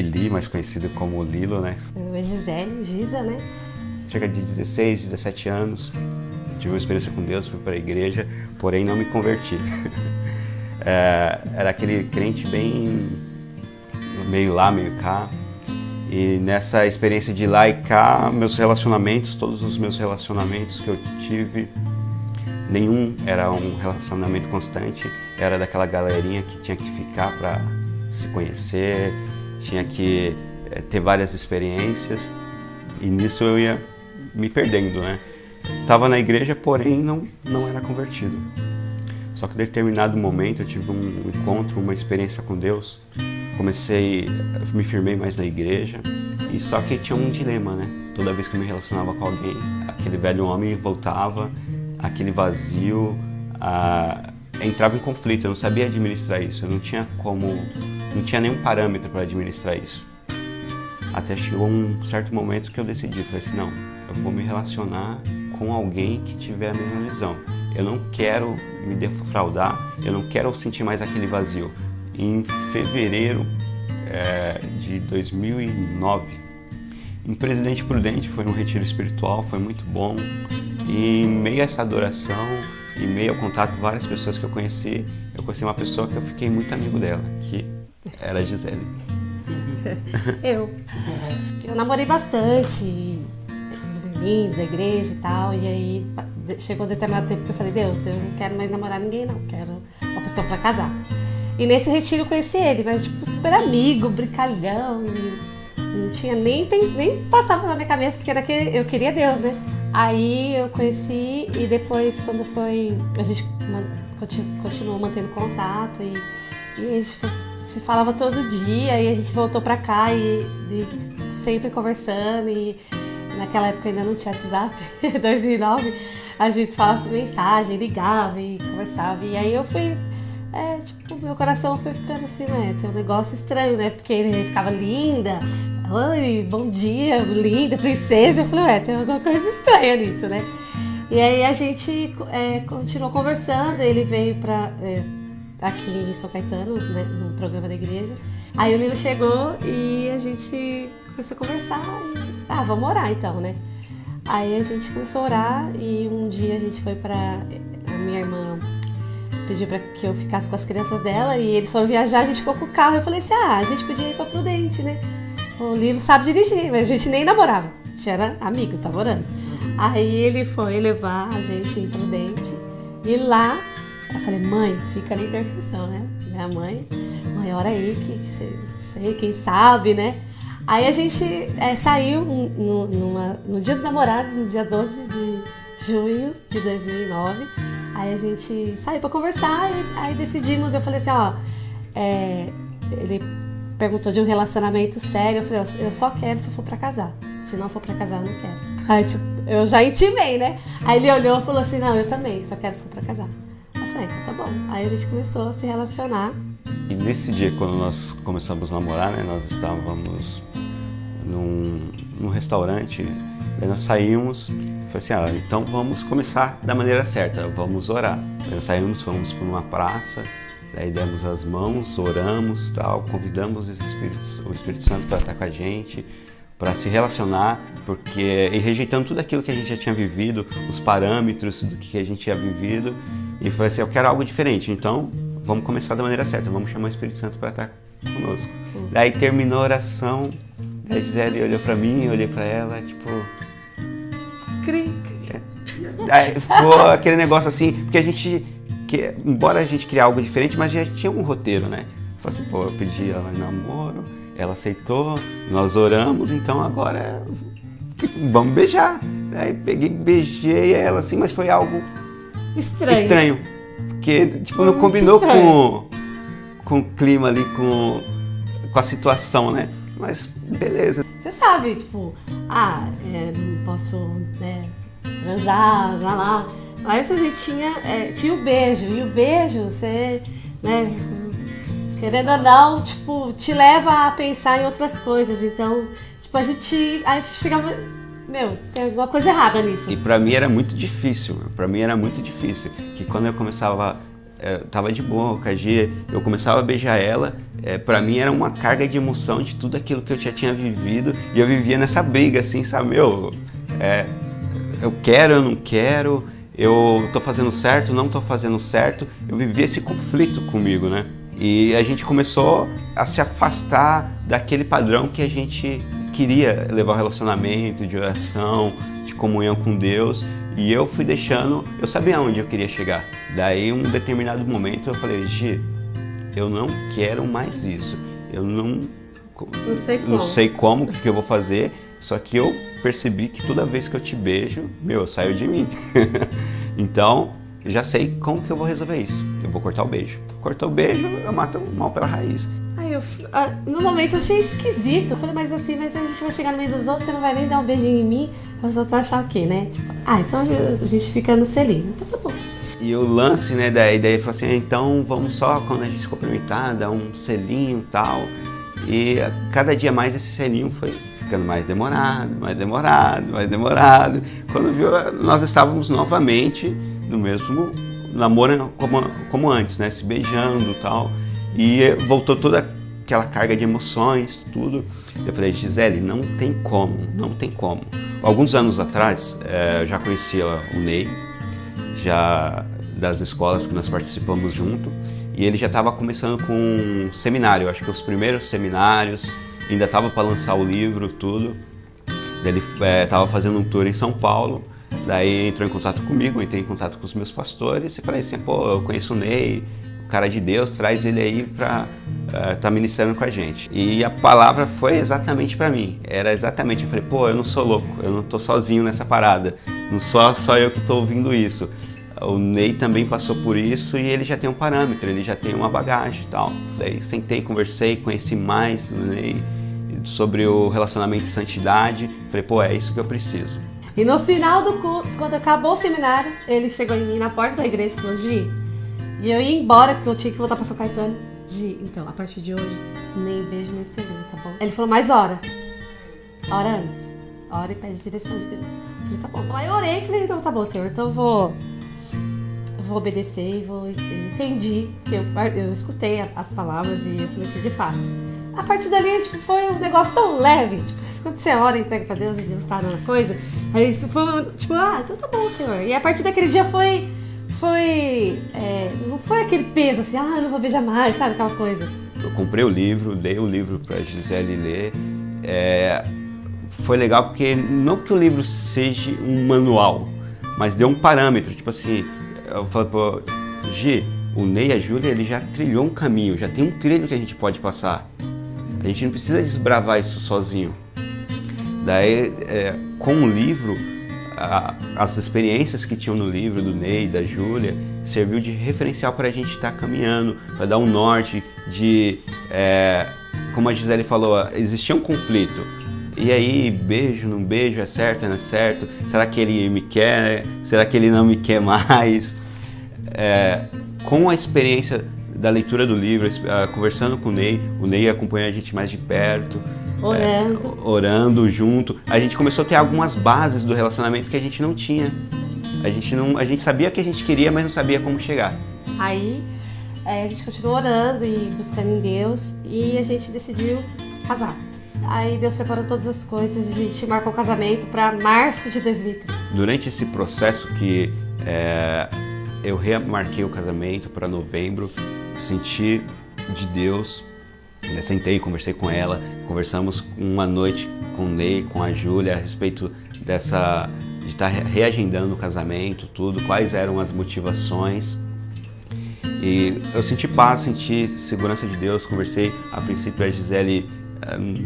Eli, mais conhecido como Lilo, né? Meu nome é Gisele, Giza, né? Cerca de 16, 17 anos, tive uma experiência com Deus, fui para a igreja, porém não me converti. Era aquele crente bem meio lá, meio cá. E nessa experiência de lá e cá, meus relacionamentos, todos os meus relacionamentos que eu tive, nenhum era um relacionamento constante, era daquela galerinha que tinha que ficar para se conhecer, tinha que ter várias experiências, e nisso eu ia me perdendo, né? Estava na igreja, porém não era convertido. Só que em determinado momento eu tive um encontro, uma experiência com Deus, me firmei mais na igreja, e só que tinha um dilema, né? Toda vez que eu me relacionava com alguém, aquele velho homem voltava, aquele vazio, entrava em conflito, eu não sabia administrar isso, eu não tinha nenhum parâmetro para administrar isso. Até chegou um certo momento que eu decidi, falei assim, não, eu vou me relacionar com alguém que tiver a mesma visão. Eu não quero me defraudar, eu não quero sentir mais aquele vazio. Em fevereiro de 2009, em Presidente Prudente, foi um retiro espiritual, foi muito bom. E em meio a essa adoração, em meio ao contato com várias pessoas que eu conheci uma pessoa que eu fiquei muito amigo dela, que era a Gisele. Eu namorei bastante os meninos da igreja e tal, e aí chegou um determinado tempo que eu falei, Deus, eu não quero mais namorar ninguém não, quero uma pessoa pra casar. E nesse retiro eu conheci ele, mas tipo, super amigo, brincalhão, e não tinha nem passava na minha cabeça, porque eu queria Deus, né? Aí eu conheci, e depois quando foi, a gente continuou mantendo contato, e a gente se falava todo dia, e a gente voltou pra cá, e sempre conversando, e naquela época ainda não tinha WhatsApp, 2009, a gente se falava por mensagem, ligava e conversava, e aí eu fui, meu coração foi ficando assim, né, tem um negócio estranho, né, porque ele ficava linda, oi, bom dia, linda, princesa, eu falei, tem alguma coisa estranha nisso, né, e aí a gente continuou conversando, ele veio aqui em São Caetano, né, no programa da igreja, aí o Lilo chegou e a gente começou a conversar, e, vamos orar então, né, aí a gente começou a orar, e um dia a gente foi a minha irmã pediu pra que eu ficasse com as crianças dela, e eles foram viajar, a gente ficou com o carro, eu falei assim, a gente podia ir pra Prudente, né, o Lilo sabe dirigir, mas a gente nem namorava, a gente era amigo, tava orando. Aí ele foi levar a gente em Prudente, e lá eu falei, mãe, fica na intercessão, né, minha mãe, ora aí, que sei, quem sabe, né. Aí a gente saiu no Dia dos Namorados, no dia 12 de junho de 2009, aí a gente saiu pra conversar, e aí decidimos, eu falei assim, ele perguntou de um relacionamento sério, eu falei, eu só quero se for pra casar, se não for pra casar eu não quero. Aí tipo, eu já intimei, né, aí ele olhou e falou assim, não, eu também, só quero se for pra casar. Eu falei, então tá bom, aí a gente começou a se relacionar. E nesse dia, quando nós começamos a namorar, né, nós estávamos num restaurante, daí nós saímos, falei assim, então vamos começar da maneira certa, vamos orar. Daí nós saímos, fomos para uma praça, daí demos as mãos, oramos, tal, convidamos o Espírito Santo para estar com a gente, para se relacionar, e rejeitando tudo aquilo que a gente já tinha vivido, os parâmetros do que a gente tinha vivido, e falei assim, eu quero algo diferente, então vamos começar da maneira certa, vamos chamar o Espírito Santo para estar conosco. Daí terminou a oração, a Gisele olhou para mim, eu olhei para ela, tipo... Aí ficou aquele negócio assim, porque embora a gente criar algo diferente, mas já tinha um roteiro, né? Falei assim, eu pedi ela em namoro, ela aceitou, nós oramos, então agora vamos beijar. Aí beijei ela assim, mas foi algo estranho, porque tipo, não combinou com o clima ali, com a situação, né? Mas beleza. Você sabe, tipo, não posso, né, transar, lá. Mas a gente tinha o beijo, e o beijo, você, né, querendo ou não, tipo, te leva a pensar em outras coisas. Então, tipo, a gente, aí chegava, tem alguma coisa errada nisso. E pra mim era muito difícil, que quando eu começava Eu tava de boa com a Gi, eu começava a beijar ela, pra mim era uma carga de emoção de tudo aquilo que eu já tinha vivido, e eu vivia nessa briga, assim, sabe, eu quero, eu não quero, eu tô fazendo certo, não tô fazendo certo, eu vivia esse conflito comigo, né? E a gente começou a se afastar daquele padrão que a gente queria levar o relacionamento, de oração, de comunhão com Deus, e eu fui deixando, eu sabia onde eu queria chegar. Daí, um determinado momento, eu falei, Gi, eu não quero mais isso, eu não sei como, o que eu vou fazer, só que eu percebi que toda vez que eu te beijo, saiu de mim. Então, eu já sei como que eu vou resolver isso. Eu vou cortar o beijo. Cortou o beijo, eu mato o mal pela raiz. Aí no momento eu achei esquisito. Eu falei, mas a gente vai chegar no meio dos outros, você não vai nem dar um beijinho em mim, os outros vão achar o quê, né? Tipo, então a gente fica no selinho. Então tá bom. E o lance, né, da ideia foi assim, então vamos só, quando a gente se cumprimentar, dar um selinho e tal. E cada dia mais esse selinho foi ficando mais demorado. Quando viu, nós estávamos novamente no mesmo namoro como antes, né? Se beijando e tal. E voltou toda aquela carga de emoções, tudo. Eu falei, Gisele, não tem como. Alguns anos atrás, eu já conhecia o Ney, já das escolas que nós participamos junto. E ele já estava começando com um seminário, acho que os primeiros seminários, ainda estava para lançar o livro, tudo. Ele estava fazendo um tour em São Paulo, daí entrou em contato comigo, entrei em contato com os meus pastores e falei assim, eu conheço o Ney, o cara de Deus, traz ele aí para tá ministrando com a gente. E a palavra foi exatamente para mim, eu falei, eu não sou louco, eu não tô sozinho nessa parada, não só eu que tô ouvindo isso. O Ney também passou por isso e ele já tem um parâmetro, ele já tem uma bagagem e tal. Daí sentei, conversei, conheci mais do Ney, sobre o relacionamento de santidade. Falei, é isso que eu preciso. E no final do culto, quando acabou o seminário, ele chegou em mim na porta da igreja e falou, Gi, e eu ia embora porque eu tinha que voltar pra São Caetano. Gi, então, a partir de hoje, nem beijo nem selinho, tá bom? Ele falou, mas ora antes, ora e pede direção de Deus. Eu falei, tá bom. Aí eu orei e falei, então tá bom, Senhor, então eu vou obedecer e entendi, que eu escutei as palavras e eu falei assim, de fato. A partir dali, foi um negócio tão leve, quando você ora e entrega pra Deus e Deus tá dando a coisa, aí isso foi, então tá bom, Senhor. E a partir daquele dia não foi aquele peso assim, eu não vou beijar mais, sabe, aquela coisa. Eu comprei o livro, dei o livro pra Gisele ler, foi legal porque não que o livro seja um manual, mas deu um parâmetro, eu falei, Gi, o Ney e a Júlia, ele já trilhou um caminho, já tem um trilho que a gente pode passar. A gente não precisa desbravar isso sozinho. Daí, com o livro, as experiências que tinham no livro do Ney e da Júlia, serviu de referencial para a gente estar caminhando, para dar um norte como a Gisele falou, existia um conflito. E aí, beijo, não beijo, é certo, não é certo? Será que ele me quer? Será que ele não me quer mais? Com a experiência da leitura do livro, conversando com o Ney acompanhou a gente mais de perto, orando junto. A gente começou a ter algumas bases do relacionamento que a gente não tinha. A gente sabia o que a gente queria, mas não sabia como chegar. Aí a gente continuou orando e buscando em Deus e a gente decidiu casar. Aí Deus preparou todas as coisas e a gente marcou o casamento para março de 2013. Durante esse processo que eu remarquei o casamento para novembro, senti de Deus, sentei, conversei com ela, conversamos uma noite com o Ney, com a Júlia a respeito de estar reagendando o casamento, tudo, quais eram as motivações. E eu senti paz, senti segurança de Deus, conversei, a princípio a Gisele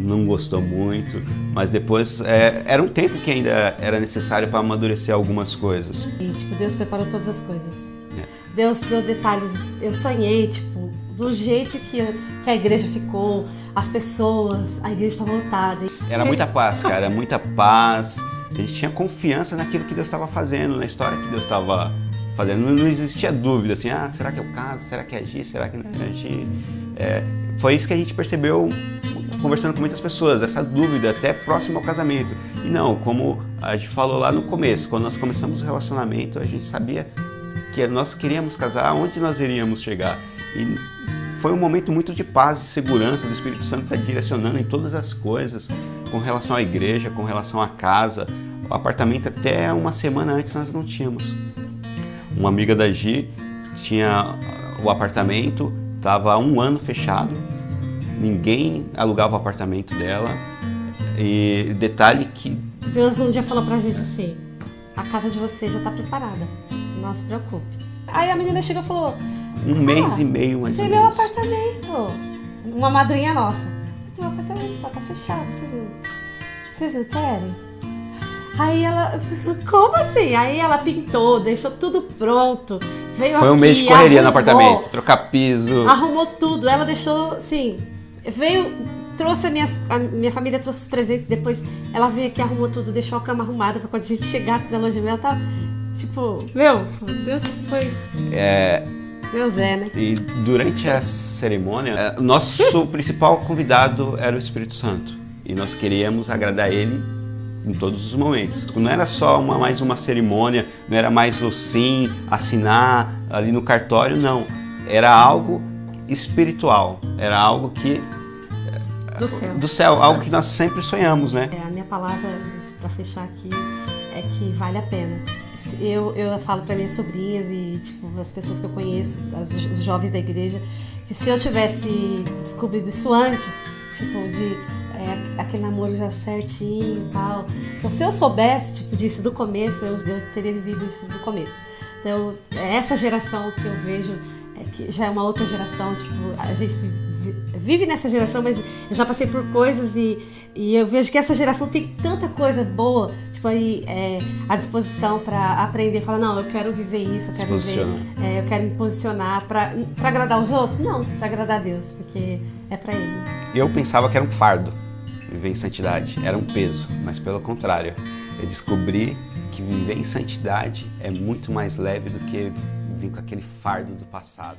não gostou muito, mas depois era um tempo que ainda era necessário para amadurecer algumas coisas. E Deus preparou todas as coisas. Deus deu detalhes, eu sonhei, do jeito que a igreja ficou, as pessoas, a igreja estava lotada. Era muita paz, cara, muita paz. A gente tinha confiança naquilo que Deus estava fazendo, na história que Deus estava fazendo. Não existia dúvida, assim, será que é o caso? Será que é agir? Será que não é agir? Foi isso que a gente percebeu conversando com muitas pessoas, essa dúvida até próximo ao casamento. E não, como a gente falou lá no começo, quando nós começamos o relacionamento, a gente sabia que nós queríamos casar, aonde nós iríamos chegar. E foi um momento muito de paz, de segurança, do Espírito Santo estar direcionando em todas as coisas, com relação à igreja, com relação à casa. O apartamento até uma semana antes nós não tínhamos. Uma amiga da Gi tinha o apartamento, estava há 1 ano fechado, ninguém alugava o apartamento dela. E detalhe que... Deus um dia falou pra gente assim, a casa de vocês já tá preparada, não se preocupe. Aí a menina chegou e falou... 1 mês e meio, mais ou tem meu menos. apartamento. Uma madrinha nossa. Tem meu apartamento, tá fechado, vocês não querem? Aí ela, como assim? Aí ela pintou, deixou tudo pronto. Veio Foi um aqui, mês de correria no arrumou, apartamento, trocar piso. Arrumou tudo, ela deixou, assim, trouxe a minha família trouxe os presentes, depois ela veio aqui, arrumou tudo, deixou a cama arrumada pra quando a gente chegasse da lua de mel, tava, tipo, Deus foi... Deus né? E durante a cerimônia, nosso principal convidado era o Espírito Santo. E nós queríamos agradar ele em todos os momentos. Não era só mais uma cerimônia, não era mais o sim, assinar ali no cartório, não. Era algo espiritual, era algo que... Do céu, algo que nós sempre sonhamos, né? A minha palavra, para fechar aqui, é que vale a pena. Eu falo para minhas sobrinhas e tipo, as pessoas que eu conheço, os jovens da igreja, que se eu tivesse descobrido isso antes, tipo, aquele namoro já certinho e tal, então se eu soubesse tipo, disso do começo, eu teria vivido isso do começo. Então, essa geração que eu vejo, que já é uma outra geração, tipo, a gente vive nessa geração, mas eu já passei por coisas e eu vejo que essa geração tem tanta coisa boa, tipo, aí à disposição para aprender, falar, não, eu quero viver isso, eu quero me posicionar para agradar os outros, não, para agradar a Deus, porque é para Ele. Eu pensava que era um fardo viver em santidade, era um peso, mas pelo contrário, eu descobri que viver em santidade é muito mais leve do que vir com aquele fardo do passado.